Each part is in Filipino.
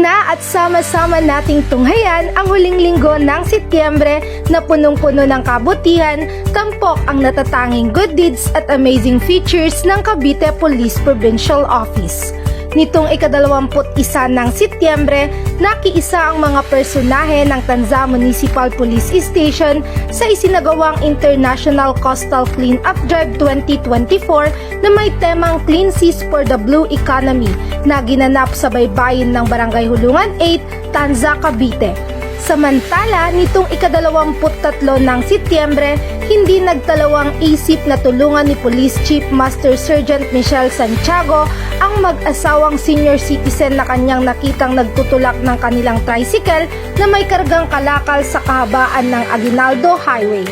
na at sama-sama nating tunghayan ang huling linggo ng Setyembre na punong-puno ng kabutihan, tampok ang natatanging good deeds at amazing features ng Cavite Police Provincial Office. Nitong ika-21 ng Setyembre, nakiisa ang mga personahe ng Tanza Municipal Police Station sa isinagawang International Coastal Cleanup Drive 2024 na may temang Clean Seas for the Blue Economy na ginanap sa baybayin ng Barangay Hulungan 8, Tanza, Cavite. Samantala, nitong ika-23 ng Setyembre, hindi nagtalawang isip na tulungan ni Police Chief Master Sergeant Michelle Santiago ang mag-asawang senior citizen na kanyang nakitang nagtutulak ng kanilang tricycle na may kargang kalakal sa kahabaan ng Aguinaldo Highway.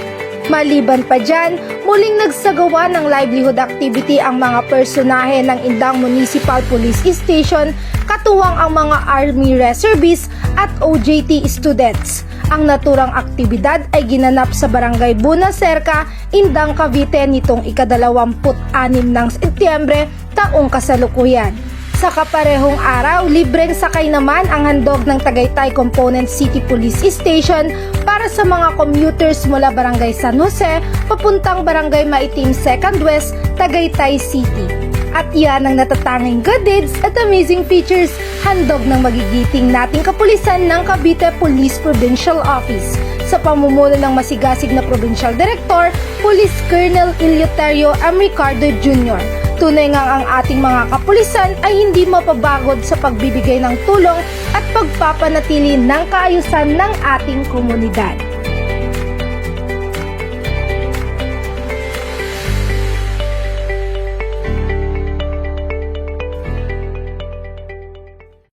Maliban pa dyan, muling nagsagawa ng livelihood activity ang mga personahe ng Indang Municipal Police Station, katuwang ang mga Army Reservists at OJT students. Ang naturang aktibidad ay ginanap sa Barangay Bunacerca, Indang, Cavite nitong ika-26 ng Setyembre taong kasalukuyan. Sa kaparehong araw, libreng sakay naman ang handog ng Tagaytay Component City Police Station para sa mga commuters mula Barangay San Jose papuntang Barangay Maitim 2nd West, Tagaytay City. At iyan ang natatanging good deeds at amazing features handog ng magigiting nating kapulisan ng Cavite Police Provincial Office sa pamumuno ng masigasig na Provincial Director, Police Colonel Eleuterio M. Ricardo Jr. Tunay nga ang ating mga kapulisan ay hindi mapabagod sa pagbibigay ng tulong at pagpapanatili ng kaayusan ng ating komunidad.